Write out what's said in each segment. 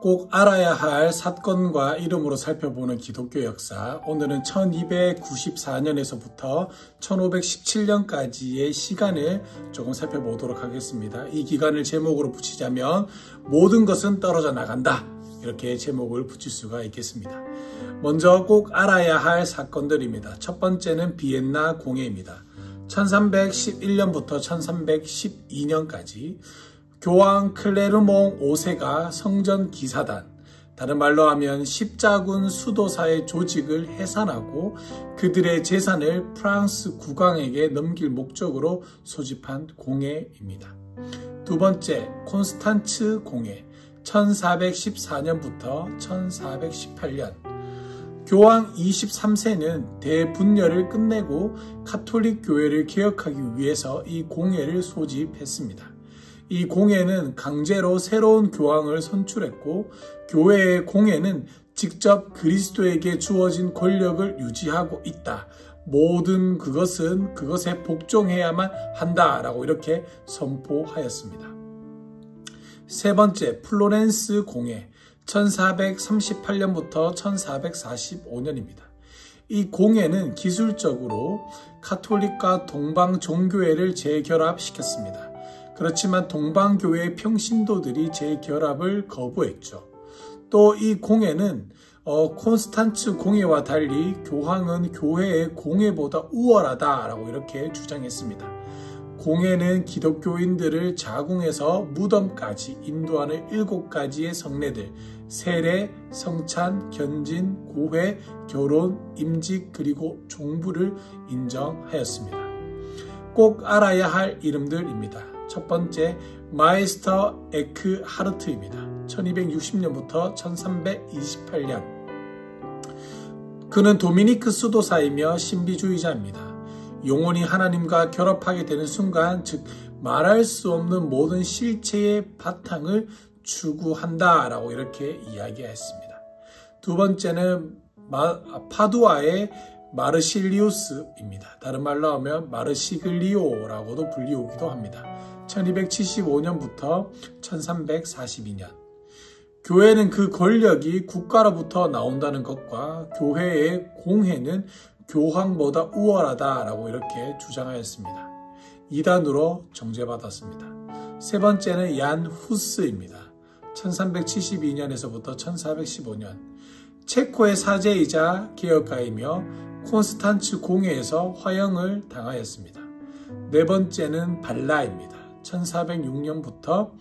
꼭 알아야 할 사건과 이름으로 살펴보는 기독교 역사. 오늘은 1294년에서부터 1517년까지의 시간을 조금 살펴보도록 하겠습니다. 이 기간을 제목으로 붙이자면 모든 것은 떨어져 나간다, 이렇게 제목을 붙일 수가 있겠습니다. 먼저 꼭 알아야 할 사건들입니다. 첫 번째는 비엔나 공회입니다. 1311년부터 1312년까지 교황 클레르몽 5세가 성전 기사단, 다른 말로 하면 십자군 수도사의 조직을 해산하고 그들의 재산을 프랑스 국왕에게 넘길 목적으로 소집한 공회입니다. 두 번째, 콘스탄츠 공회, 1414년부터 1418년. 교황 23세는 대분열을 끝내고 가톨릭 교회를 개혁하기 위해서 이 공회를 소집했습니다. 이 공회는 강제로 새로운 교황을 선출했고, 교회의 공회는 직접 그리스도에게 주어진 권력을 유지하고 있다, 모든 그것에 복종해야만 한다라고 이렇게 선포하였습니다. 세 번째, 플로렌스 공회, 1438년부터 1445년입니다. 이 공회는 기술적으로 가톨릭과 동방 종교회를 재결합시켰습니다. 그렇지만 동방교회의 평신도들이 재결합을 거부했죠. 또 이 공회는 콘스탄츠 공회와 달리 교황은 교회의 공회보다 우월하다라고 이렇게 주장했습니다. 공회는 기독교인들을 자궁에서 무덤까지 인도하는 7가지의 성례들, 세례, 성찬, 견진, 고회, 결혼, 임직, 그리고 종부를 인정하였습니다. 꼭 알아야 할 이름들입니다. 첫 번째, 마이스터 에크하르트입니다. 1260년부터 1328년. 그는 도미니크 수도사이며 신비주의자입니다. 영혼이 하나님과 결합하게 되는 순간, 즉 말할 수 없는 모든 실체의 바탕을 추구한다라고 이렇게 이야기했습니다. 두 번째는 파두아의 마르실리우스입니다. 다른 말로 하면 마르시글리오라고도 불리우기도 합니다. 1275년부터 1342년. 교회는 그 권력이 국가로부터 나온다는 것과 교회의 공회는 교황보다 우월하다라고 이렇게 주장하였습니다. 이단으로 정죄받았습니다. 세 번째는 얀 후스입니다. 1372년에서부터 1415년. 체코의 사제이자 개혁가이며 콘스탄츠 공회에서 화형을 당하였습니다. 네 번째는 발라입니다. 1406년부터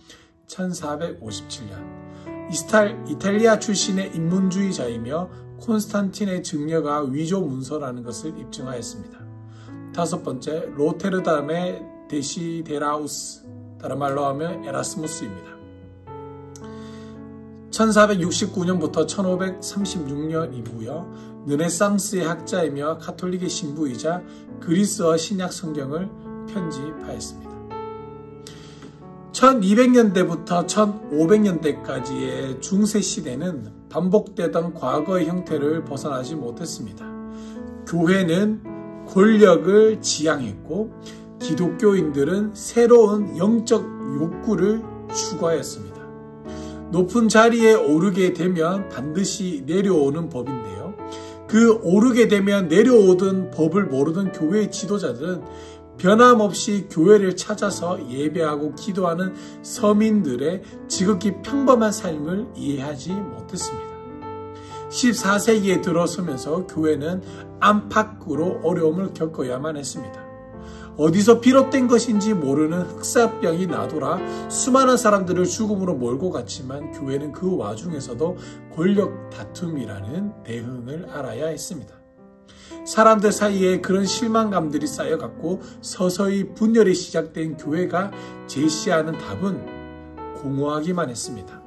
1457년. 이탈리아 출신의 인문주의자이며 콘스탄틴의 증여가 위조 문서라는 것을 입증하였습니다. 다섯 번째, 로테르담의 데시데라우스, 다른 말로 하면 에라스무스입니다. 1469년부터 1536년이고요. 르네상스의 학자이며 가톨릭의 신부이자 그리스어 신약 성경을 편집하였습니다. 1200년대부터 1500년대까지의 중세시대는 반복되던 과거의 형태를 벗어나지 못했습니다. 교회는 권력을 지향했고 기독교인들은 새로운 영적 욕구를 추구하였습니다. 높은 자리에 오르게 되면 반드시 내려오는 법인데요. 그 오르게 되면 내려오던 법을 모르던 교회의 지도자들은 변함없이 교회를 찾아서 예배하고 기도하는 서민들의 지극히 평범한 삶을 이해하지 못했습니다. 14세기에 들어서면서 교회는 안팎으로 어려움을 겪어야만 했습니다. 어디서 비롯된 것인지 모르는 흑사병이 나돌아 수많은 사람들을 죽음으로 몰고 갔지만 교회는 그 와중에서도 권력 다툼이라는 대응을 알아야 했습니다. 사람들 사이에 그런 실망감들이 쌓여갔고 서서히 분열이 시작된 교회가 제시하는 답은 공허하기만 했습니다.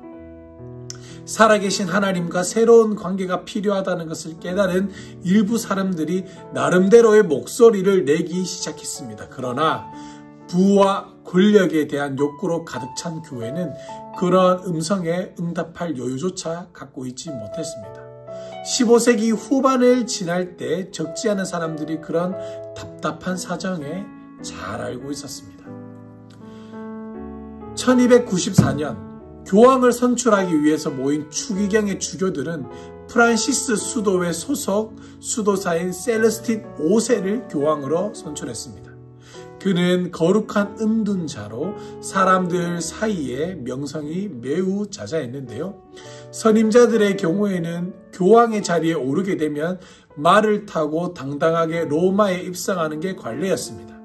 살아계신 하나님과 새로운 관계가 필요하다는 것을 깨달은 일부 사람들이 나름대로의 목소리를 내기 시작했습니다. 그러나 부와 권력에 대한 욕구로 가득 찬 교회는 그러한 음성에 응답할 여유조차 갖고 있지 못했습니다. 15세기 후반을 지날 때 적지 않은 사람들이 그런 답답한 사정에 잘 알고 있었습니다. 1294년 교황을 선출하기 위해서 모인 추기경의 주교들은 프란시스 수도회 소속 수도사인 셀레스틴 5세를 교황으로 선출했습니다. 그는 거룩한 은둔자로 사람들 사이에 명성이 매우 자자했는데요. 선임자들의 경우에는 교황의 자리에 오르게 되면 말을 타고 당당하게 로마에 입성하는 게 관례였습니다.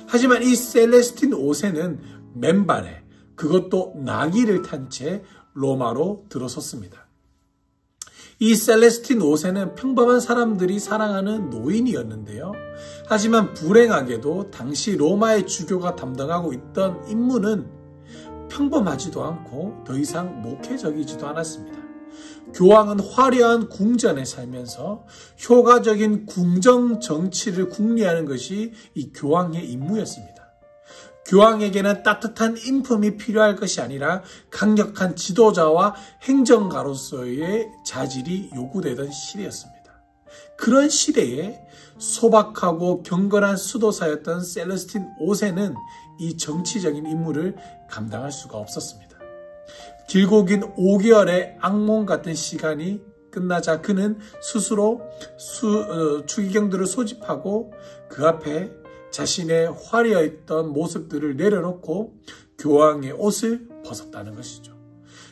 하지만 이 셀레스틴 5세는 맨발에, 그것도 나귀를 탄 채 로마로 들어섰습니다. 이 셀레스틴 5세는 평범한 사람들이 사랑하는 노인이었는데요. 하지만 불행하게도 당시 로마의 주교가 담당하고 있던 임무는 평범하지도 않고 더 이상 목회적이지도 않았습니다. 교황은 화려한 궁전에 살면서 효과적인 궁정 정치를 궁리하는 것이 이 교황의 임무였습니다. 교황에게는 따뜻한 인품이 필요할 것이 아니라 강력한 지도자와 행정가로서의 자질이 요구되던 시대였습니다. 그런 시대에 소박하고 경건한 수도사였던 셀레스틴 5세는 이 정치적인 임무를 감당할 수가 없었습니다. 길고 긴 5개월의 악몽 같은 시간이 끝나자 그는 스스로 추기경들을 소집하고 그 앞에 자신의 화려했던 모습들을 내려놓고 교황의 옷을 벗었다는 것이죠.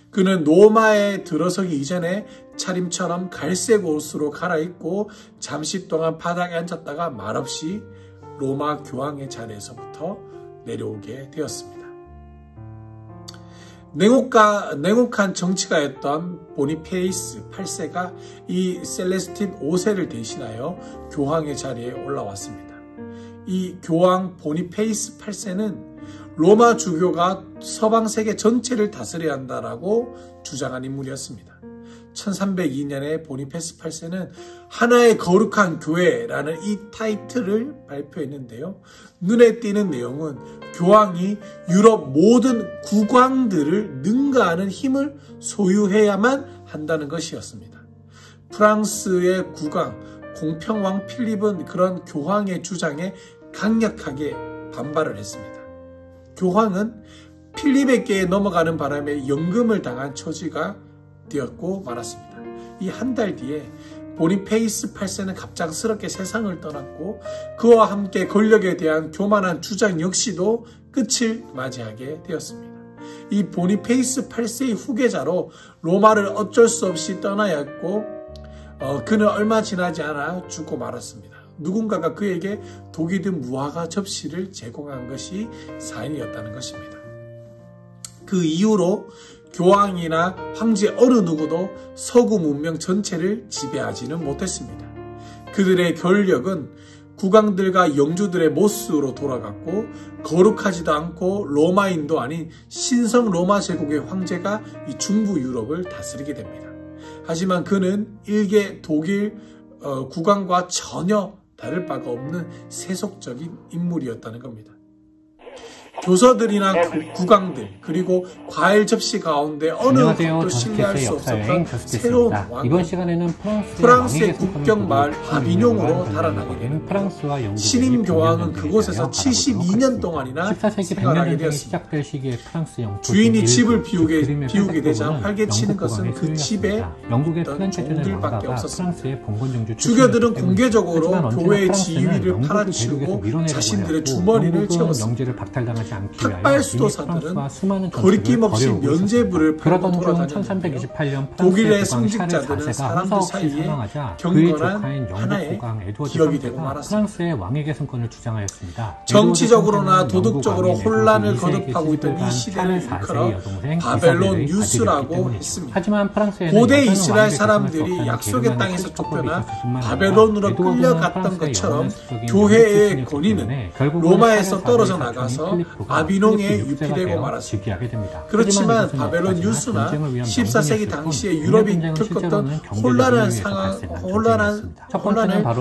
그는 로마에 들어서기 이전에 차림처럼 갈색 옷으로 갈아입고 잠시 동안 바닥에 앉았다가 말없이 로마 교황의 자리에서부터 내려오게 되었습니다. 냉혹한 정치가였던 보니페이스 8세가 이 셀레스틴 5세를 대신하여 교황의 자리에 올라왔습니다. 이 교황 보니페이스 8세는 로마 주교가 서방 세계 전체를 다스려야 한다라고 주장한 인물이었습니다. 1302년에 보니페이스 8세는 하나의 거룩한 교회라는 이 타이틀을 발표했는데요. 눈에 띄는 내용은 교황이 유럽 모든 국왕들을 능가하는 힘을 소유해야만 한다는 것이었습니다. 프랑스의 국왕 공평왕 필립은 그런 교황의 주장에 강력하게 반발을 했습니다. 교황은 필립에게 넘어가는 바람에 연금을 당한 처지가 되었고 말았습니다. 이 한 달 뒤에 보니페이스 8세는 갑작스럽게 세상을 떠났고 그와 함께 권력에 대한 교만한 주장 역시도 끝을 맞이하게 되었습니다. 이 보니페이스 8세의 후계자로 로마를 어쩔 수 없이 떠나야 했고 그는 얼마 지나지 않아 죽고 말았습니다. 누군가가 그에게 독이 든 무화과 접시를 제공한 것이 사인이었다는 것입니다. 그 이후로 교황이나 황제 어느 누구도 서구 문명 전체를 지배하지는 못했습니다. 그들의 권력은 국왕들과 영주들의 모습으로 돌아갔고 거룩하지도 않고 로마인도 아닌 신성 로마 제국의 황제가 이 중부 유럽을 다스리게 됩니다. 하지만 그는 일개 독일 국왕과 전혀 다를 바가 없는 세속적인 인물이었다는 겁니다. 교서들이나 국왕들 그리고 과일 접시 가운데 어느 것도 신뢰할 수 없었던 새로운 왕은 이번 시간에는 프랑스의 국경 마을 아비뇽으로 달아나게 되는데 신임 교황은 그곳에서 72년 동안이나 14세기 생활하게 100년전쟁이 되었습니다. 시작될 시기에 프랑스 영토 주인이 집을 비우게 되자 활개치는 것은 그 집에 영국의 있던 플란체트는 종들밖에 왕가가 없었습니다. 프랑스의 봉건 정주 주교들은 공개적으로 교회의 지위를 팔아치우고 자신들의 주머니를 채웠습니다. 영지를 박탈당하지 않기 위하여 탁발 수도사들은 거리낌 없이 면죄부를 팔고 돌아다녔는데요. 독일의 성직자들은 사람들 사이에 경건한 하나의 기업이 되고 말았습니다. 프랑스의 왕위 계승권을 주장하였습니다. 정치적으로나 도덕적으로 혼란을 거듭하고 있던 이 시대를 일컬어 바벨론 뉴스라고 했습니다. 하지만 프랑스에는 고대 이스라엘 사람들이 약속의 땅에서 쫓겨나 바벨론으로 끌려갔던 것처럼 교회의 권위는 로마에서 떨어져 나가서 아비뇽에 유피되고 말았습니다. 그렇지만 바벨론 뉴스나 14세기 당시에 유럽이 겪었던 혼란을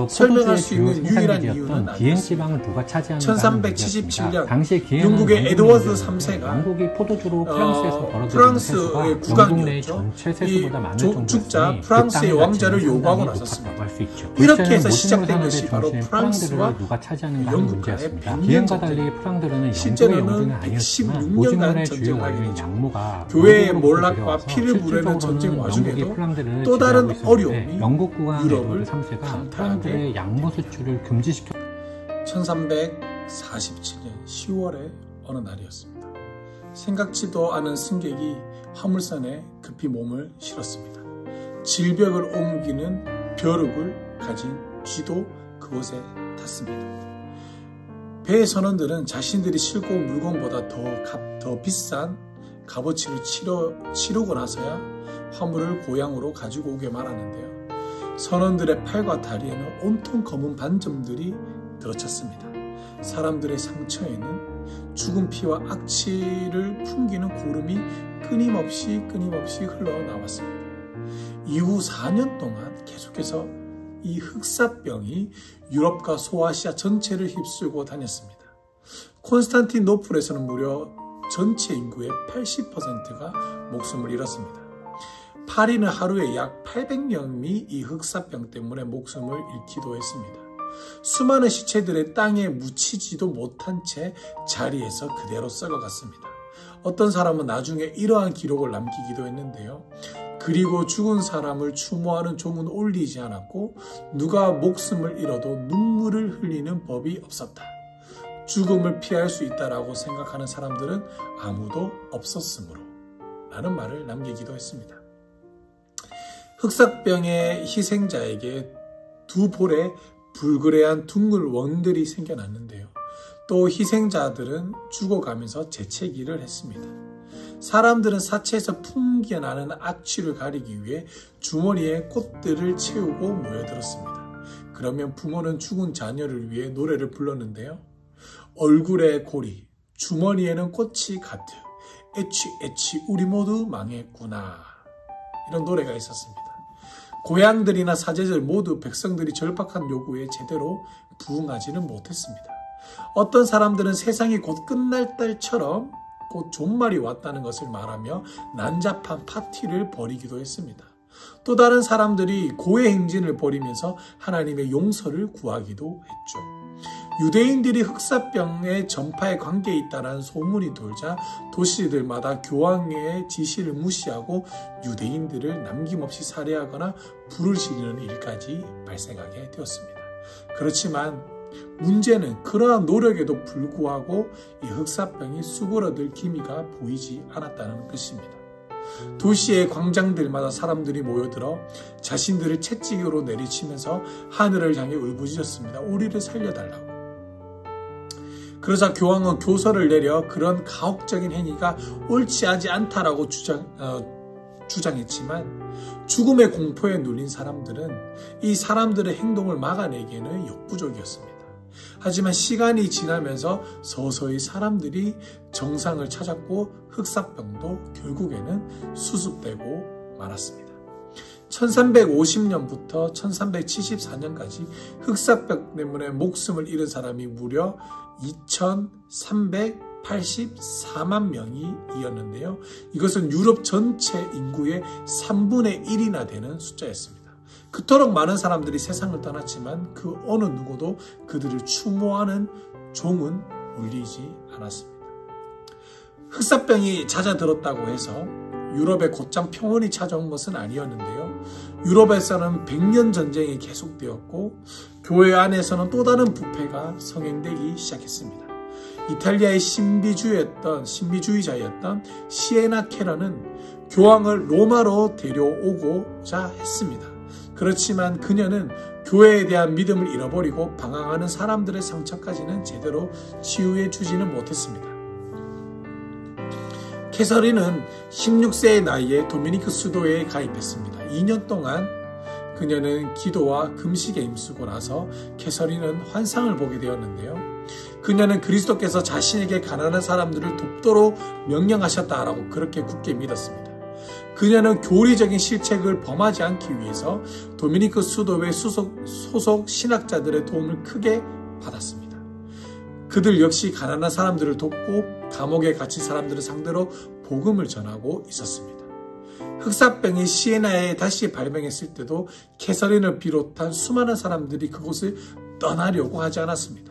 설명할 수 있는 유일한 이유는 아니었습니다. 1377년 영국의 에드워드 3세가 프랑스의 국왕이었죠. 이 죽자 프랑스의 왕자를 요구하고 나섰습니다. 이렇게 해서 시작된 것이 바로 프랑스와 영국 간의 100년 전쟁입니다. 실제로 히틀러는 116년간 전쟁을 하게 되죠. 교회의 몰락과 피를 무르는 전쟁 와중에도 또 다른 어려움이 유럽을 강타하게 양모 수출을 금지시켜 1347년 10월의 어느 날이었습니다. 생각지도 않은 승객이 화물선에 급히 몸을 실었습니다. 질벽을 옮기는 벼룩을 가진 쥐도 그곳에 탔습니다. 배의 선원들은 자신들이 싣고 온 물건보다 더 비싼 값어치를 치르고 나서야 화물을 고향으로 가지고 오게 말하는데요. 선원들의 팔과 다리에는 온통 검은 반점들이 들어찼습니다. 사람들의 상처에는 죽은 피와 악취를 풍기는 고름이 끊임없이 흘러나왔습니다. 이후 4년 동안 계속해서 이 흑사병이 유럽과 소아시아 전체를 휩쓸고 다녔습니다. 콘스탄티노플에서는 무려 전체 인구의 80%가 목숨을 잃었습니다. 파리는 하루에 약 800명이 이 흑사병 때문에 목숨을 잃기도 했습니다. 수많은 시체들의 땅에 묻히지도 못한 채 자리에서 그대로 썩어갔습니다. 어떤 사람은 나중에 이러한 기록을 남기기도 했는데요. 그리고 죽은 사람을 추모하는 종은 올리지 않았고 누가 목숨을 잃어도 눈물을 흘리는 법이 없었다. 죽음을 피할 수 있다라고 생각하는 사람들은 아무도 없었으므로 라는 말을 남기기도 했습니다. 흑사병의 희생자에게 두 볼에 불그레한 둥글 원들이 생겨났는데요. 또 희생자들은 죽어가면서 재채기를 했습니다. 사람들은 사체에서 풍겨나는 악취를 가리기 위해 주머니에 꽃들을 채우고 모여들었습니다. 그러면 부모는 죽은 자녀를 위해 노래를 불렀는데요. 얼굴에 고리, 주머니에는 꽃이 가득, 애취 우리 모두 망했구나. 이런 노래가 있었습니다. 고향들이나 사제들 모두 백성들이 절박한 요구에 제대로 부응하지는 못했습니다. 어떤 사람들은 세상이 곧 끝날 때처럼 곧 종말이 왔다는 것을 말하며 난잡한 파티를 벌이기도 했습니다. 또 다른 사람들이 고해 행진을 벌이면서 하나님의 용서를 구하기도 했죠. 유대인들이 흑사병의 전파에 관계에 있다는 소문이 돌자 도시들마다 교황의 지시를 무시하고 유대인들을 남김없이 살해하거나 불을 지르는 일까지 발생하게 되었습니다. 그렇지만 문제는 그러한 노력에도 불구하고 이 흑사병이 수그러들 기미가 보이지 않았다는 것입니다. 도시의 광장들마다 사람들이 모여들어 자신들을 채찍으로 내리치면서 하늘을 향해 울부짖었습니다. 우리를 살려달라고. 그러자 교황은 교서를 내려 그런 가혹적인 행위가 옳지 않다라고 주장했지만 죽음의 공포에 눌린 사람들은 이 사람들의 행동을 막아내기에는 역부족이었습니다. 하지만 시간이 지나면서 서서히 사람들이 정상을 찾았고 흑사병도 결국에는 수습되고 말았습니다. 1350년부터 1374년까지 흑사병 때문에 목숨을 잃은 사람이 무려 2384만 명이었는데요. 이것은 유럽 전체 인구의 3분의 1이나 되는 숫자였습니다. 그토록 많은 사람들이 세상을 떠났지만 그 어느 누구도 그들을 추모하는 종은 울리지 않았습니다. 흑사병이 잦아들었다고 해서 유럽에 곧장 평온이 찾아온 것은 아니었는데요. 유럽에서는 100년 전쟁이 계속되었고 교회 안에서는 또 다른 부패가 성행되기 시작했습니다. 이탈리아의 신비주의자였던 시에나 케러는 교황을 로마로 데려오고자 했습니다. 그렇지만 그녀는 교회에 대한 믿음을 잃어버리고 방황하는 사람들의 상처까지는 제대로 치유해 주지는 못했습니다. 캐서린은 16세의 나이에 도미니크 수도회에 가입했습니다. 2년 동안 그녀는 기도와 금식에 힘쓰고 나서 캐서린은 환상을 보게 되었는데요. 그녀는 그리스도께서 자신에게 가난한 사람들을 돕도록 명령하셨다라고 그렇게 굳게 믿었습니다. 그녀는 교리적인 실책을 범하지 않기 위해서 도미니크 수도회 소속 신학자들의 도움을 크게 받았습니다. 그들 역시 가난한 사람들을 돕고 감옥에 갇힌 사람들을 상대로 복음을 전하고 있었습니다. 흑사병이 시에나에 다시 발병했을 때도 캐서린을 비롯한 수많은 사람들이 그곳을 떠나려고 하지 않았습니다.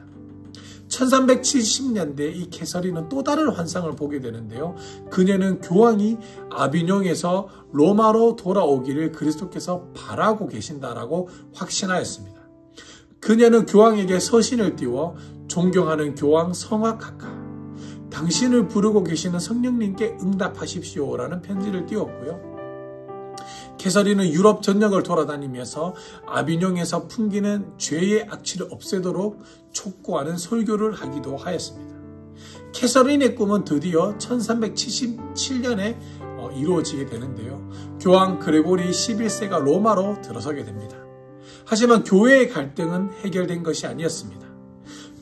1370년대 이 캐서린은 또 다른 환상을 보게 되는데요. 그녀는 교황이 아비뇽에서 로마로 돌아오기를 그리스도께서 바라고 계신다라고 확신하였습니다. 그녀는 교황에게 서신을 띄워 존경하는 교황 성악학과, 당신을 부르고 계시는 성령님께 응답하십시오라는 편지를 띄웠고요. 캐서린은 유럽 전역을 돌아다니면서 아비뇽에서 풍기는 죄의 악취를 없애도록 촉구하는 설교를 하기도 하였습니다. 캐서린의 꿈은 드디어 1377년에 이루어지게 되는데요. 교황 그레고리 11세가 로마로 들어서게 됩니다. 하지만 교회의 갈등은 해결된 것이 아니었습니다.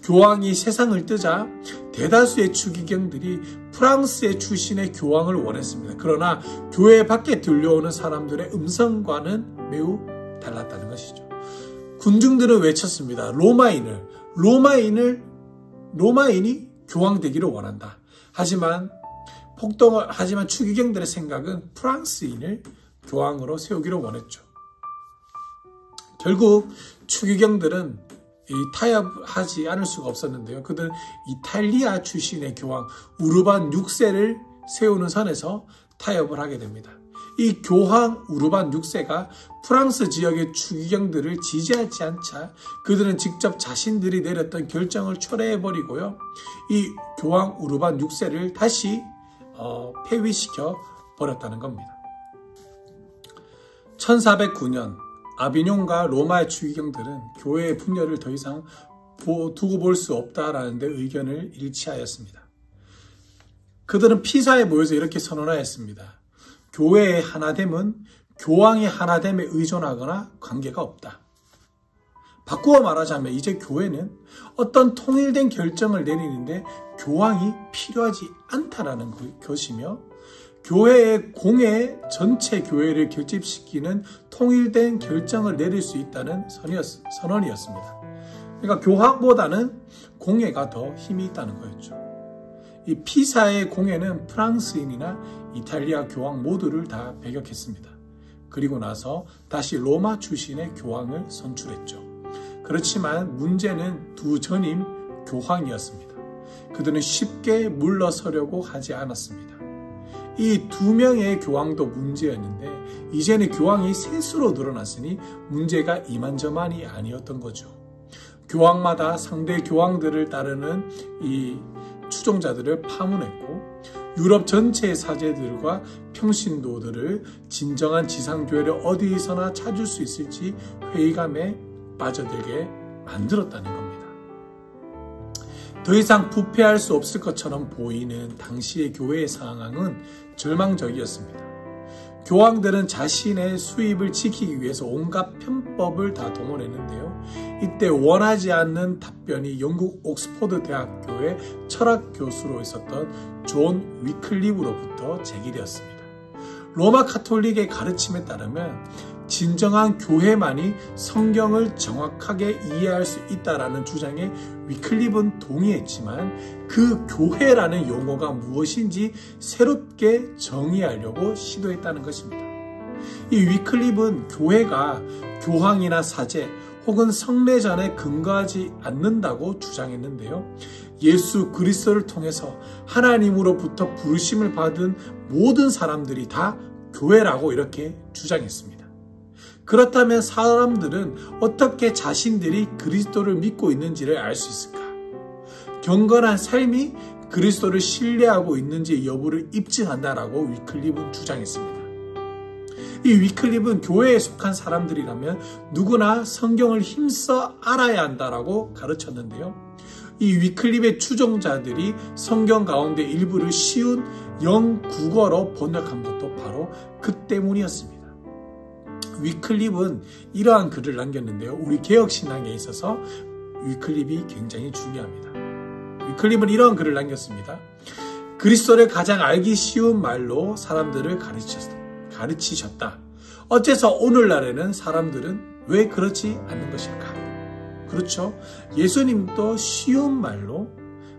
교황이 세상을 뜨자 대다수의 추기경들이 프랑스의 출신의 교황을 원했습니다. 그러나 교회 밖에 들려오는 사람들의 음성과는 매우 달랐다는 것이죠. 군중들은 외쳤습니다. 로마인이 교황 되기를 원한다. 하지만 추기경들의 생각은 프랑스인을 교황으로 세우기를 원했죠. 결국 추기경들은 타협하지 않을 수가 없었는데요. 그들은 이탈리아 출신의 교황 우르반 6세를 세우는 선에서 타협을 하게 됩니다. 이 교황 우르반 6세가 프랑스 지역의 추기경들을 지지하지 않자 그들은 직접 자신들이 내렸던 결정을 철회해버리고요. 이 교황 우르반 6세를 다시 폐위시켜 버렸다는 겁니다. 1409년 아비뇽과 로마의 추기경들은 교회의 분열을 더 이상 두고 볼 수 없다라는 데 의견을 일치하였습니다. 그들은 피사에 모여서 이렇게 선언하였습니다. 교회의 하나됨은 교황의 하나됨에 의존하거나 관계가 없다. 바꾸어 말하자면 이제 교회는 어떤 통일된 결정을 내리는데 교황이 필요하지 않다라는 것이며 교회의 공예 전체 교회를 결집시키는 통일된 결정을 내릴 수 있다는 선언이었습니다. 그러니까 교황보다는 공예가 더 힘이 있다는 거였죠. 이 피사의 공예는 프랑스인이나 이탈리아 교황 모두를 다 배격했습니다. 그리고 나서 다시 로마 출신의 교황을 선출했죠. 그렇지만 문제는 두 전임 교황이었습니다. 그들은 쉽게 물러서려고 하지 않았습니다. 이 두 명의 교황도 문제였는데 이제는 교황이 셋으로 늘어났으니 문제가 이만저만이 아니었던 거죠. 교황마다 상대 교황들을 따르는 이 추종자들을 파문했고 유럽 전체의 사제들과 평신도들을 진정한 지상교회를 어디서나 찾을 수 있을지 회의감에 빠져들게 만들었다는 겁니다. 더 이상 부패할 수 없을 것처럼 보이는 당시의 교회의 상황은 절망적이었습니다. 교황들은 자신의 수입을 지키기 위해서 온갖 편법을 다 동원했는데요. 이때 원하지 않는 답변이 영국 옥스퍼드 대학교의 철학 교수로 있었던 존 위클리브로부터 제기되었습니다. 로마 카톨릭의 가르침에 따르면 진정한 교회만이 성경을 정확하게 이해할 수 있다라는 주장에 위클립은 동의했지만 그 교회라는 용어가 무엇인지 새롭게 정의하려고 시도했다는 것입니다. 이 위클립은 교회가 교황이나 사제 혹은 성례전에 근거하지 않는다고 주장했는데요. 예수 그리스도를 통해서 하나님으로부터 부르심을 받은 모든 사람들이 다 교회라고 이렇게 주장했습니다. 그렇다면 사람들은 어떻게 자신들이 그리스도를 믿고 있는지를 알 수 있을까? 경건한 삶이 그리스도를 신뢰하고 있는지 여부를 입증한다라고 위클립은 주장했습니다. 이 위클립은 교회에 속한 사람들이라면 누구나 성경을 힘써 알아야 한다라고 가르쳤는데요. 이 위클립의 추종자들이 성경 가운데 일부를 쉬운 영국어로 번역한 것도 바로 그 때문이었습니다. 위클립은 이러한 글을 남겼는데요. 우리 개혁신앙에 있어서 위클립이 굉장히 중요합니다. 위클립은 이러한 글을 남겼습니다. 그리스도를 가장 알기 쉬운 말로 사람들을 가르치셨다. 어째서 오늘날에는 사람들은 왜 그렇지 않는 것일까? 그렇죠. 예수님도 쉬운 말로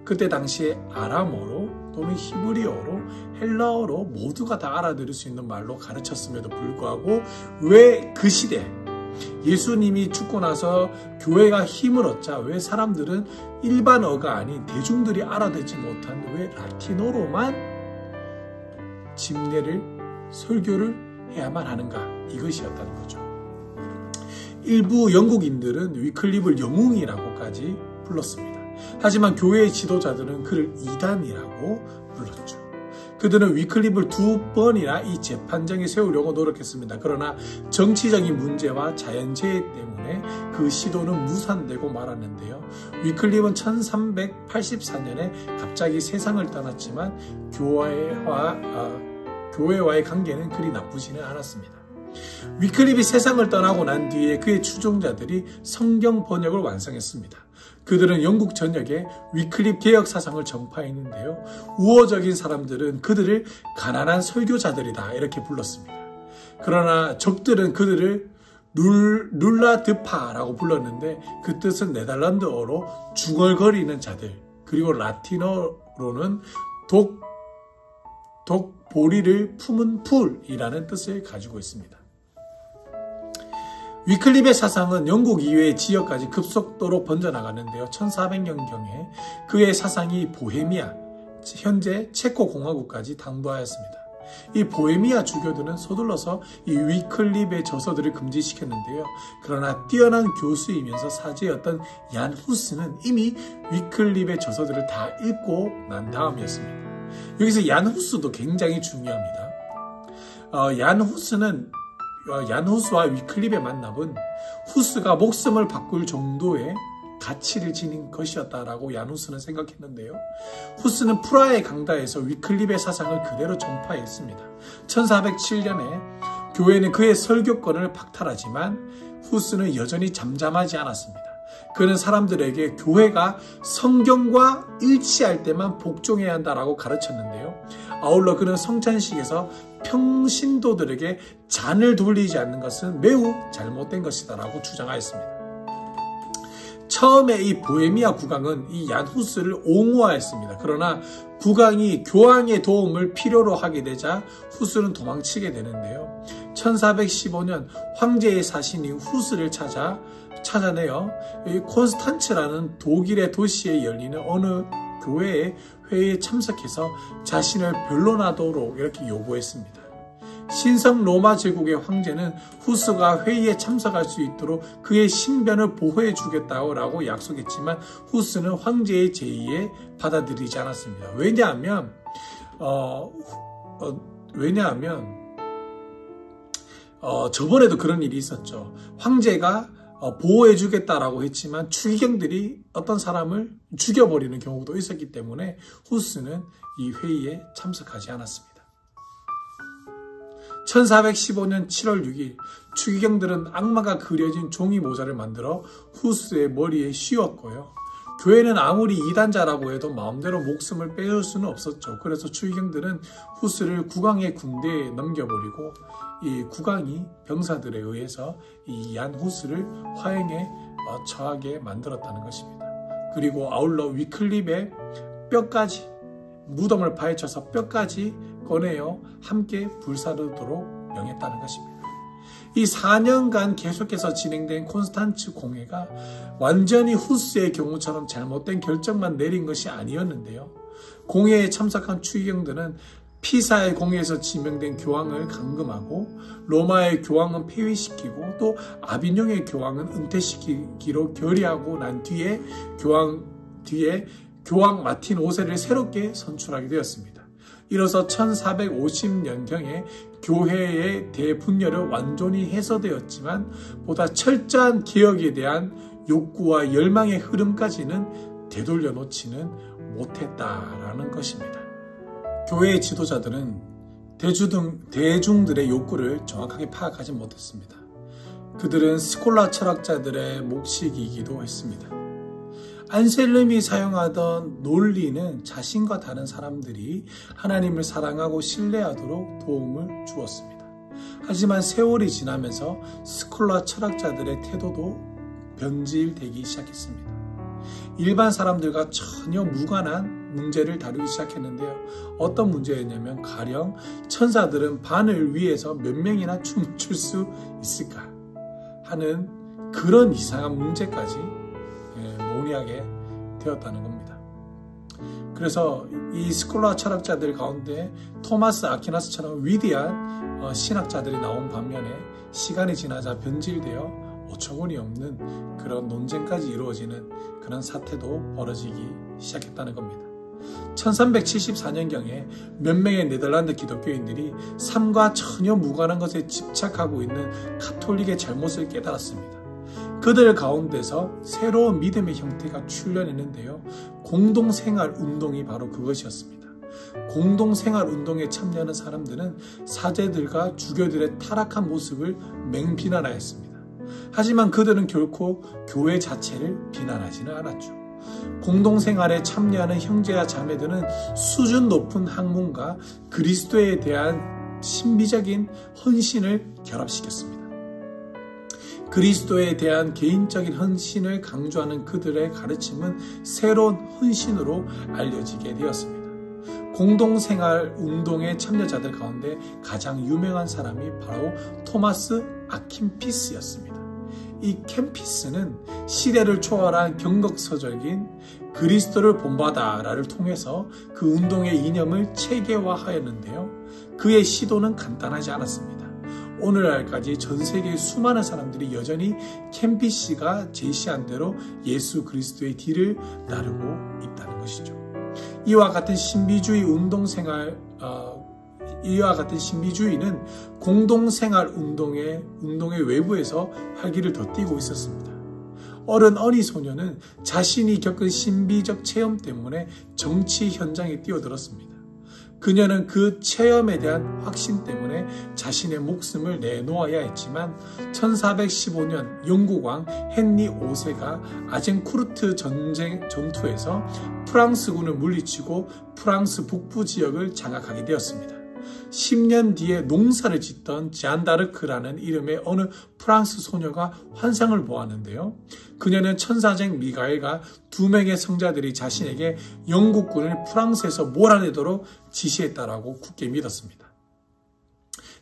그때 당시에 아람어로 또는 히브리어로 헬라어로 모두가 다 알아들을 수 있는 말로 가르쳤음에도 불구하고 왜 그 시대 예수님이 죽고 나서 교회가 힘을 얻자 왜 사람들은 일반어가 아닌 대중들이 알아듣지 못한 왜 라틴어로만 집례를 설교를 해야만 하는가, 이것이었다는 거죠. 일부 영국인들은 위클립을 영웅이라고까지 불렀습니다. 하지만 교회의 지도자들은 그를 이단이라고 불렀죠. 그들은 위클립을 2번이나 이 재판장에 세우려고 노력했습니다. 그러나 정치적인 문제와 자연재해 때문에 그 시도는 무산되고 말았는데요. 위클립은 1384년에 갑자기 세상을 떠났지만 교회와의 관계는 그리 나쁘지는 않았습니다. 위클립이 세상을 떠나고 난 뒤에 그의 추종자들이 성경 번역을 완성했습니다. 그들은 영국 전역에 위클립 개혁 사상을 전파했는데요. 우호적인 사람들은 그들을 가난한 설교자들이다 이렇게 불렀습니다. 그러나 적들은 그들을 룰라드파라고 불렀는데 그 뜻은 네덜란드어로 중얼거리는 자들, 그리고 라틴어로는 독보리를 품은 풀이라는 뜻을 가지고 있습니다. 위클립의 사상은 영국 이외의 지역까지 급속도로 번져나갔는데요. 1400년경에 그의 사상이 보헤미아, 현재 체코 공화국까지 당도하였습니다. 이 보헤미아 주교들은 서둘러서 이 위클립의 저서들을 금지시켰는데요. 그러나 뛰어난 교수이면서 사제였던 얀 후스는 이미 위클립의 저서들을 다 읽고 난 다음이었습니다. 여기서 얀 후스도 굉장히 중요합니다. 얀 후스와 위클립의 만남은 후스가 목숨을 바꿀 정도의 가치를 지닌 것이었다라고 얀 후스는 생각했는데요. 후스는 프라하의 강다에서 위클립의 사상을 그대로 전파했습니다. 1407년에 교회는 그의 설교권을 박탈하지만 후스는 여전히 잠잠하지 않았습니다. 그는 사람들에게 교회가 성경과 일치할 때만 복종해야 한다라고 가르쳤는데요. 아울러 그는 성찬식에서 평신도들에게 잔을 돌리지 않는 것은 매우 잘못된 것이다라고 주장하였습니다. 처음에 이 보헤미아 국왕은 이 얀 후스를 옹호하였습니다. 그러나 국왕이 교황의 도움을 필요로 하게 되자 후스는 도망치게 되는데요. 1415년 황제의 사신이 후스를 찾아내어 콘스탄츠라는 독일의 도시에 열리는 어느 교회의 회의에 참석해서 자신을 변론하도록 이렇게 요구했습니다. 신성 로마 제국의 황제는 후스가 회의에 참석할 수 있도록 그의 신변을 보호해 주겠다고 약속했지만 후스는 황제의 제의에 받아들이지 않았습니다. 왜냐하면 저번에도 그런 일이 있었죠. 황제가 보호해 주겠다라고 했지만 추기경들이 어떤 사람을 죽여버리는 경우도 있었기 때문에 후스는 이 회의에 참석하지 않았습니다. 1415년 7월 6일 추기경들은 악마가 그려진 종이 모자를 만들어 후스의 머리에 씌웠고요. 교회는 아무리 이단자라고 해도 마음대로 목숨을 빼올 수는 없었죠. 그래서 추기경들은 후스를 국왕의 군대에 넘겨버리고 이 국왕이 병사들에 의해서 이 얀 후스를 화형에 처하게 만들었다는 것입니다. 그리고 아울러 위클립의 뼈까지, 무덤을 파헤쳐서 뼈까지 꺼내어 함께 불사르도록 명했다는 것입니다. 이 4년간 계속해서 진행된 콘스탄츠 공회가 완전히 후스의 경우처럼 잘못된 결정만 내린 것이 아니었는데요. 공회에 참석한 추기경들은 피사의 공회에서 지명된 교황을 감금하고 로마의 교황은 폐위시키고 또 아비뇽의 교황은 은퇴시키기로 결의하고 난 뒤에 교황 마틴 5세를 새롭게 선출하게 되었습니다. 이로써 1450년경에 교회의 대분열은 완전히 해소되었지만 보다 철저한 개혁에 대한 욕구와 열망의 흐름까지는 되돌려 놓지는 못했다라는 것입니다. 교회의 지도자들은 대중들의 욕구를 정확하게 파악하지 못했습니다. 그들은 스콜라 철학자들의 몫이기도 했습니다. 안셀름이 사용하던 논리는 자신과 다른 사람들이 하나님을 사랑하고 신뢰하도록 도움을 주었습니다. 하지만 세월이 지나면서 스콜라 철학자들의 태도도 변질되기 시작했습니다. 일반 사람들과 전혀 무관한 문제를 다루기 시작했는데요. 어떤 문제였냐면 가령 천사들은 바늘 위에서 몇 명이나 춤을 출 수 있을까? 하는 그런 이상한 문제까지 논의하게 되었다는 겁니다. 그래서 이 스콜라 철학자들 가운데 토마스 아퀴나스처럼 위대한 신학자들이 나온 반면에 시간이 지나자 변질되어 어처구니 없는 그런 논쟁까지 이루어지는 그런 사태도 벌어지기 시작했다는 겁니다. 1374년경에 몇 명의 네덜란드 기독교인들이 삶과 전혀 무관한 것에 집착하고 있는 가톨릭의 잘못을 깨달았습니다. 그들 가운데서 새로운 믿음의 형태가 출현했는데요. 공동생활 운동이 바로 그것이었습니다. 공동생활 운동에 참여하는 사람들은 사제들과 주교들의 타락한 모습을 맹비난하였습니다. 하지만 그들은 결코 교회 자체를 비난하지는 않았죠. 공동생활에 참여하는 형제와 자매들은 수준 높은 학문과 그리스도에 대한 신비적인 헌신을 결합시켰습니다. 그리스도에 대한 개인적인 헌신을 강조하는 그들의 가르침은 새로운 헌신으로 알려지게 되었습니다. 공동생활 운동의 참여자들 가운데 가장 유명한 사람이 바로 토마스 아킨피스였습니다. 이 캠피스는 시대를 초월한 경각서적인 그리스도를 본받아라를 통해서 그 운동의 이념을 체계화하였는데요. 그의 시도는 간단하지 않았습니다. 오늘날까지 전 세계의 수많은 사람들이 여전히 캠피스가 제시한 대로 예수 그리스도의 뒤를 나르고 있다는 것이죠. 이와 같은 신비주의는 공동생활 운동의 외부에서 활기를 덧띠고 있었습니다. 어른 어니 소녀는 자신이 겪은 신비적 체험 때문에 정치 현장에 뛰어들었습니다. 그녀는 그 체험에 대한 확신 때문에 자신의 목숨을 내놓아야 했지만 1415년 영국 왕 헨리 5세가 아젠쿠르트 전투에서 프랑스군을 물리치고 프랑스 북부 지역을 장악하게 되었습니다. 10년 뒤에 농사를 짓던 잔다르크라는 이름의 어느 프랑스 소녀가 환상을 보았는데요. 그녀는 천사쟁 미가엘과 2명의 성자들이 자신에게 영국군을 프랑스에서 몰아내도록 지시했다라고 굳게 믿었습니다.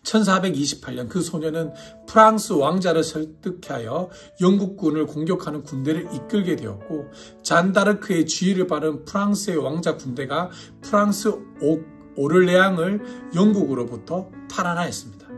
1428년 그 소녀는 프랑스 왕자를 설득하여 영국군을 공격하는 군대를 이끌게 되었고, 잔다르크의 지휘를 받은 프랑스의 왕자 군대가 프랑스 오를레앙을 영국으로부터 탈환하였습니다.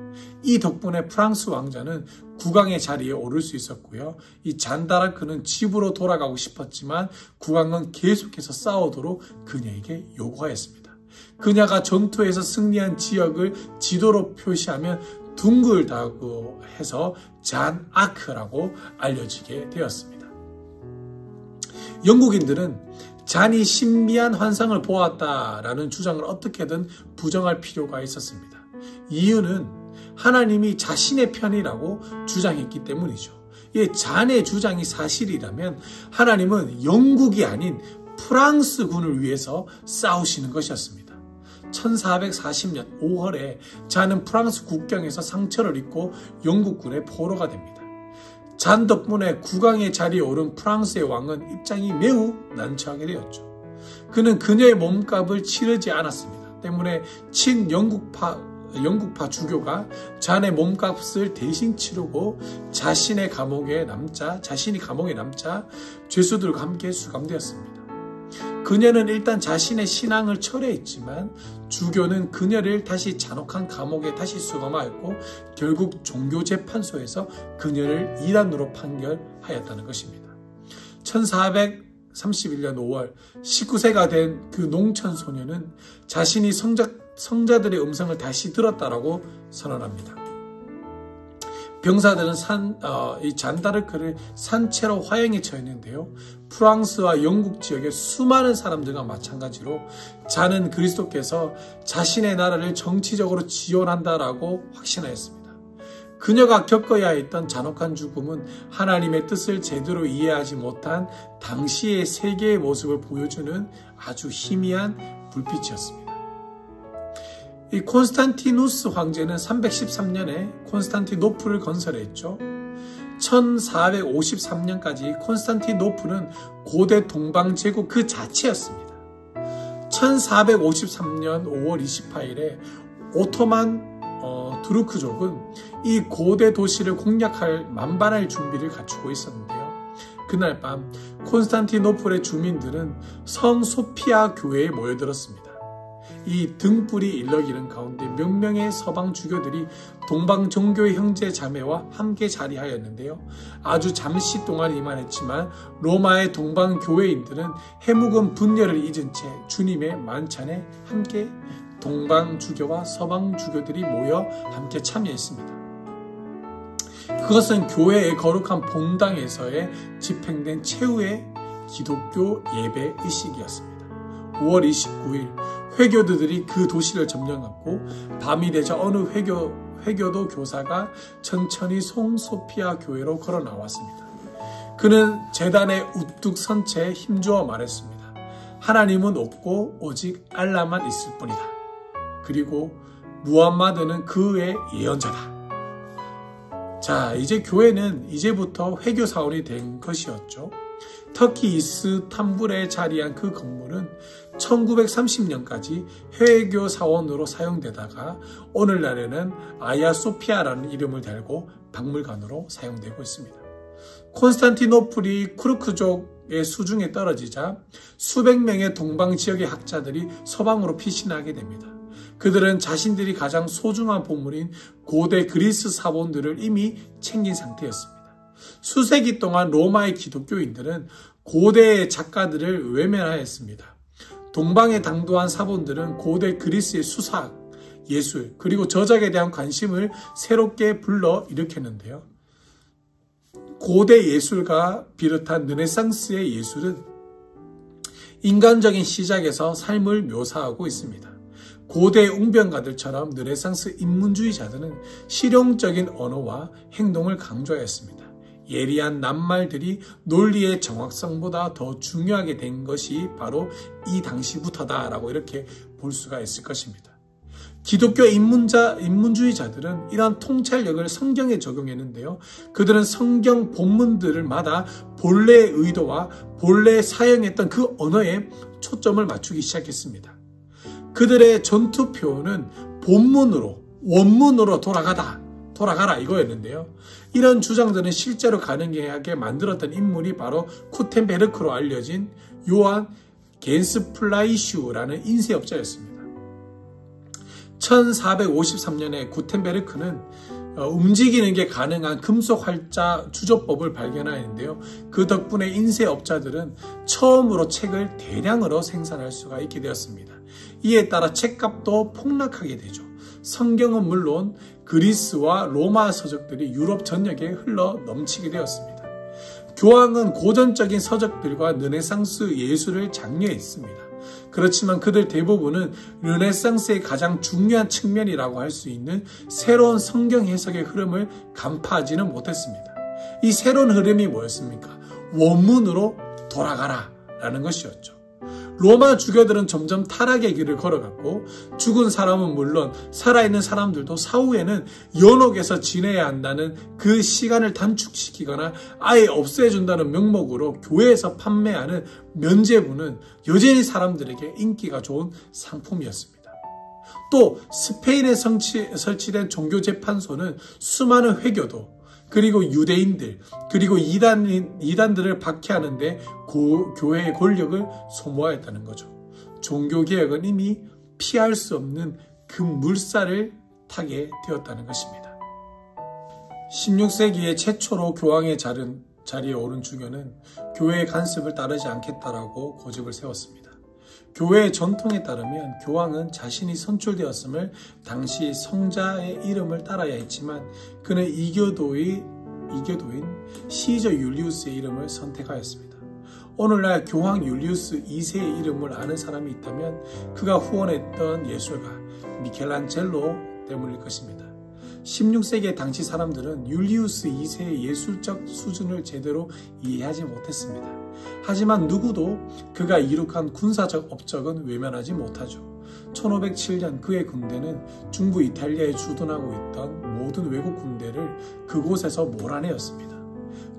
이 덕분에 프랑스 왕자는 국왕의 자리에 오를 수 있었고요. 이 잔다르크는 집으로 돌아가고 싶었지만 국왕은 계속해서 싸우도록 그녀에게 요구하였습니다. 그녀가 전투에서 승리한 지역을 지도로 표시하면 둥글다고 해서 잔아크라고 알려지게 되었습니다. 영국인들은 잔이 신비한 환상을 보았다라는 주장을 어떻게든 부정할 필요가 있었습니다. 이유는 하나님이 자신의 편이라고 주장했기 때문이죠. 이 잔의 주장이 사실이라면 하나님은 영국이 아닌 프랑스군을 위해서 싸우시는 것이었습니다. 1440년 5월에 잔은 프랑스 국경에서 상처를 입고 영국군의 포로가 됩니다. 잔 덕분에 국왕의 자리에 오른 프랑스의 왕은 입장이 매우 난처하게 되었죠. 그는 그녀의 몸값을 치르지 않았습니다. 때문에 친영국파 주교가 잔의 몸값을 대신 치르고 자신이 감옥에 남자 죄수들과 함께 수감되었습니다. 그녀는 일단 자신의 신앙을 철회했지만 주교는 그녀를 다시 잔혹한 감옥에 다시 수감하였고 결국 종교재판소에서 그녀를 이단으로 판결하였다는 것입니다. 1431년 5월 19세가 된 그 농촌 소녀는 자신이 성자들의 음성을 다시 들었다라고 선언합니다. 병사들은 이 잔다르크를 산채로 화형에 처했는데요. 프랑스와 영국 지역의 수많은 사람들과 마찬가지로 잔은 그리스도께서 자신의 나라를 정치적으로 지원한다라고 확신하였습니다. 그녀가 겪어야 했던 잔혹한 죽음은 하나님의 뜻을 제대로 이해하지 못한 당시의 세계의 모습을 보여주는 아주 희미한 불빛이었습니다. 이 콘스탄티누스 황제는 313년에 콘스탄티노플을 건설했죠. 1453년까지 콘스탄티노플은 고대 동방제국 그 자체였습니다. 1453년 5월 28일에 오토만 두르크족은 이 고대 도시를 공략할 만반할 준비를 갖추고 있었는데요. 그날 밤 콘스탄티노플의 주민들은 성 소피아 교회에 모여들었습니다. 이 등불이 일렁이는 가운데 몇 명의 서방 주교들이 동방 종교의 형제 자매와 함께 자리하였는데요. 아주 잠시 동안이만 했지만 로마의 동방 교회인들은 해묵은 분열을 잊은 채 주님의 만찬에 함께 동방 주교와 서방 주교들이 모여 함께 참여했습니다. 그것은 교회의 거룩한 본당에서의 집행된 최후의 기독교 예배 의식이었습니다. 5월 29일 회교도들이 그 도시를 점령하고 밤이 되자 어느 회교도 교사가 천천히 송소피아 교회로 걸어 나왔습니다. 그는 제단에 우뚝 선 채 힘주어 말했습니다. 하나님은 없고 오직 알라만 있을 뿐이다. 그리고 무함마드는 그의 예언자다. 자, 이제 교회는 이제부터 회교 사원이 된 것이었죠. 터키 이스탄불에 자리한 그 건물은 1930년까지 회교 사원으로 사용되다가 오늘날에는 아야 소피아라는 이름을 달고 박물관으로 사용되고 있습니다. 콘스탄티노플이 쿠르크족의 수중에 떨어지자 수백 명의 동방 지역의 학자들이 서방으로 피신하게 됩니다. 그들은 자신들이 가장 소중한 보물인 고대 그리스 사본들을 이미 챙긴 상태였습니다. 수세기 동안 로마의 기독교인들은 고대의 작가들을 외면하였습니다. 동방에 당도한 사본들은 고대 그리스의 수사학, 예술, 그리고 저작에 대한 관심을 새롭게 불러 일으켰는데요. 고대 예술가 비롯한 르네상스의 예술은 인간적인 시작에서 삶을 묘사하고 있습니다. 고대 웅변가들처럼 르네상스 인문주의자들은 실용적인 언어와 행동을 강조하였습니다. 예리한 낱말들이 논리의 정확성보다 더 중요하게 된 것이 바로 이 당시부터다라고 이렇게 볼 수가 있을 것입니다. 기독교 인문주의자들은 이러한 통찰력을 성경에 적용했는데요. 그들은 성경 본문들마다 본래의 의도와 본래 사용했던 그 언어에 초점을 맞추기 시작했습니다. 그들의 전투 표현은 본문으로, 원문으로 돌아가라 이거였는데요. 이런 주장들은 실제로 가능하게 만들었던 인물이 바로 구텐베르크로 알려진 요한 겐스플라이슈라는 인쇄업자였습니다. 1453년에 구텐베르크는 움직이는 게 가능한 금속 활자 주조법을 발견하였는데요. 그 덕분에 인쇄업자들은 처음으로 책을 대량으로 생산할 수가 있게 되었습니다. 이에 따라 책값도 폭락하게 되죠. 성경은 물론 그리스와 로마 서적들이 유럽 전역에 흘러 넘치게 되었습니다. 교황은 고전적인 서적들과 르네상스 예술을 장려했습니다. 그렇지만 그들 대부분은 르네상스의 가장 중요한 측면이라고 할 수 있는 새로운 성경 해석의 흐름을 간파하지는 못했습니다. 이 새로운 흐름이 뭐였습니까? 원문으로 돌아가라 라는 것이었죠. 로마 주교들은 점점 타락의 길을 걸어갔고 죽은 사람은 물론 살아있는 사람들도 사후에는 연옥에서 지내야 한다는 그 시간을 단축시키거나 아예 없애준다는 명목으로 교회에서 판매하는 면죄부는 여전히 사람들에게 인기가 좋은 상품이었습니다. 또 스페인에 설치된 종교재판소는 수많은 회교도 그리고 유대인들, 그리고 이단들을 박해하는 데 교회의 권력을 소모하였다는 거죠. 종교개혁은 이미 피할 수 없는 그 물살을 타게 되었다는 것입니다. 16세기에 최초로 교황의 자리에 오른 주교는 교회의 간섭을 따르지 않겠다라고 고집을 세웠습니다. 교회의 전통에 따르면 교황은 자신이 선출되었음을 당시 성자의 이름을 따라야 했지만 그는 이교도인 시저 율리우스의 이름을 선택하였습니다. 오늘날 교황 율리우스 2세의 이름을 아는 사람이 있다면 그가 후원했던 예술가 미켈란젤로 때문일 것입니다. 16세기의 당시 사람들은 율리우스 2세의 예술적 수준을 제대로 이해하지 못했습니다. 하지만 누구도 그가 이룩한 군사적 업적은 외면하지 못하죠. 1507년 그의 군대는 중부 이탈리아에 주둔하고 있던 모든 외국 군대를 그곳에서 몰아내었습니다.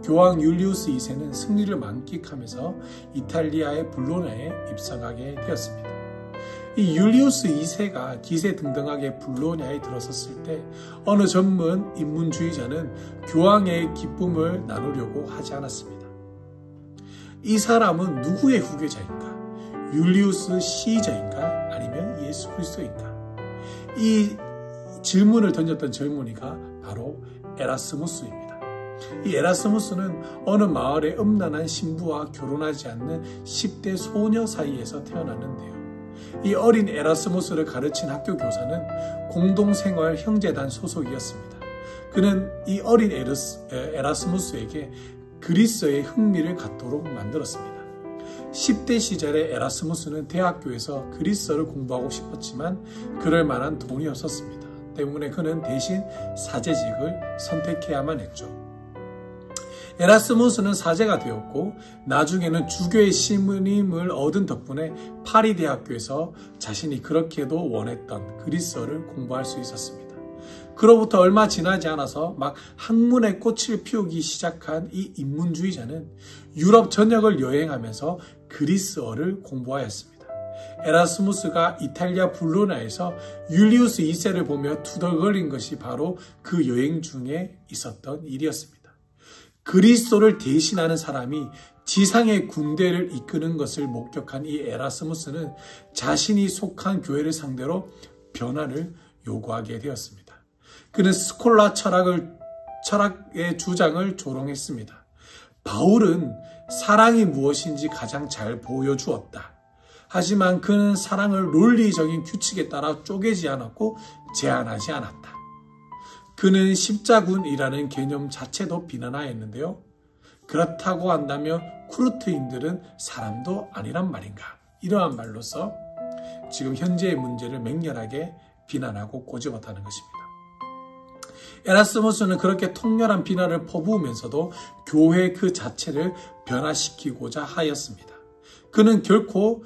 교황 율리우스 2세는 승리를 만끽하면서 이탈리아의 불로나에 입성하게 되었습니다. 이 율리우스 2세가 기세등등하게 불로냐에 들어섰을 때 어느 전문 인문주의자는 교황의 기쁨을 나누려고 하지 않았습니다. 이 사람은 누구의 후계자인가? 율리우스 시저인가? 아니면 예수 그리스도인가? 이 질문을 던졌던 젊은이가 바로 에라스무스입니다. 이 에라스무스는 어느 마을의 음란한 신부와 결혼하지 않는 10대 소녀 사이에서 태어났는데요. 이 어린 에라스무스를 가르친 학교 교사는 공동생활 형제단 소속이었습니다. 그는 이 어린 에라스무스에게 그리스어에 흥미를 갖도록 만들었습니다. 10대 시절에 에라스무스는 대학교에서 그리스어를 공부하고 싶었지만 그럴 만한 돈이 없었습니다. 때문에 그는 대신 사제직을 선택해야만 했죠. 에라스무스는 사제가 되었고 나중에는 주교의 신임을 얻은 덕분에 파리 대학교에서 자신이 그렇게도 원했던 그리스어를 공부할 수 있었습니다. 그로부터 얼마 지나지 않아서 막 학문의 꽃을 피우기 시작한 이 인문주의자는 유럽 전역을 여행하면서 그리스어를 공부하였습니다. 에라스무스가 이탈리아 불로냐에서 율리우스 2세를 보며 투덜거린 것이 바로 그 여행 중에 있었던 일이었습니다. 그리스도를 대신하는 사람이 지상의 군대를 이끄는 것을 목격한 이 에라스무스는 자신이 속한 교회를 상대로 변화를 요구하게 되었습니다. 그는 스콜라 철학의 주장을 조롱했습니다. 바울은 사랑이 무엇인지 가장 잘 보여주었다. 하지만 그는 사랑을 논리적인 규칙에 따라 쪼개지 않았고 제한하지 않았다. 그는 십자군이라는 개념 자체도 비난하였는데요. 그렇다고 한다면 쿠르트인들은 사람도 아니란 말인가? 이러한 말로서 지금 현재의 문제를 맹렬하게 비난하고 꼬집었다는 것입니다. 에라스무스는 그렇게 통렬한 비난을 퍼부으면서도 교회 그 자체를 변화시키고자 하였습니다. 그는 결코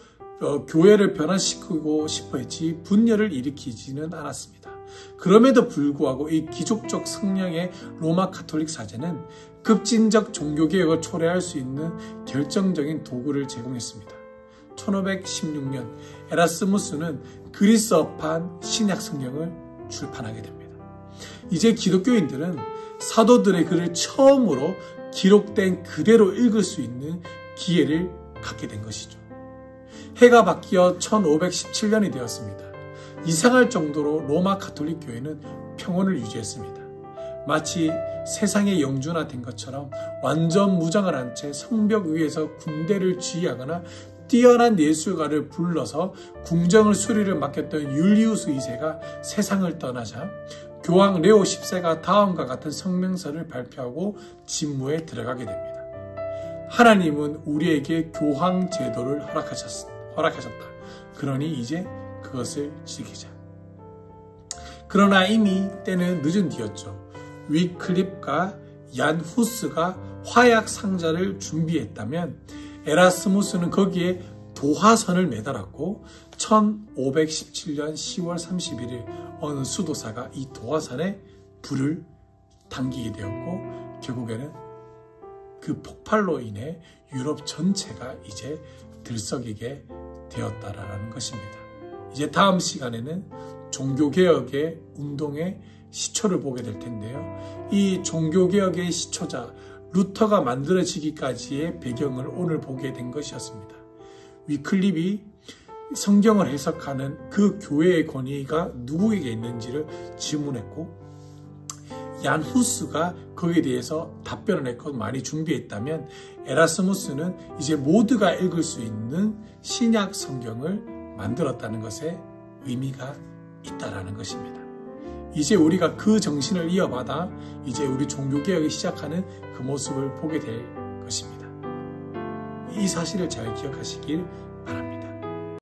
교회를 변화시키고 싶어 했지 분열을 일으키지는 않았습니다. 그럼에도 불구하고 이 귀족적 성향의 로마 가톨릭 사제는 급진적 종교개혁을 초래할 수 있는 결정적인 도구를 제공했습니다. 1516년 에라스무스는 그리스어판 신약 성경을 출판하게 됩니다. 이제 기독교인들은 사도들의 글을 처음으로 기록된 그대로 읽을 수 있는 기회를 갖게 된 것이죠. 해가 바뀌어 1517년이 되었습니다. 이상할 정도로 로마 가톨릭 교회는 평온을 유지했습니다. 마치 세상의 영주나 된 것처럼 완전 무장을 한 채 성벽 위에서 군대를 지휘하거나 뛰어난 예술가를 불러서 궁정을 수리를 맡겼던 율리우스 2세가 세상을 떠나자 교황 레오 10세가 다음과 같은 성명서를 발표하고 직무에 들어가게 됩니다. 하나님은 우리에게 교황 제도를 허락하셨다. 그러니 이제 그것을 지키자. 그러나 이미 때는 늦은 뒤였죠. 위클립과 얀 후스가 화약 상자를 준비했다면 에라스무스는 거기에 도화선을 매달았고 1517년 10월 31일 어느 수도사가 이 도화선에 불을 당기게 되었고 결국에는 그 폭발로 인해 유럽 전체가 이제 들썩이게 되었다라는 것입니다. 이제 다음 시간에는 종교개혁의 운동의 시초를 보게 될 텐데요. 이 종교개혁의 시초자 루터가 만들어지기까지의 배경을 오늘 보게 된 것이었습니다. 위클립이 성경을 해석하는 그 교회의 권위가 누구에게 있는지를 질문했고 얀 후스가 거기에 대해서 답변을 했고 많이 준비했다면 에라스무스는 이제 모두가 읽을 수 있는 신약 성경을 만들었다는 것에 의미가 있다라는 것입니다. 이제 우리가 그 정신을 이어받아 이제 우리 종교개혁이 시작하는 그 모습을 보게 될 것입니다. 이 사실을 잘 기억하시길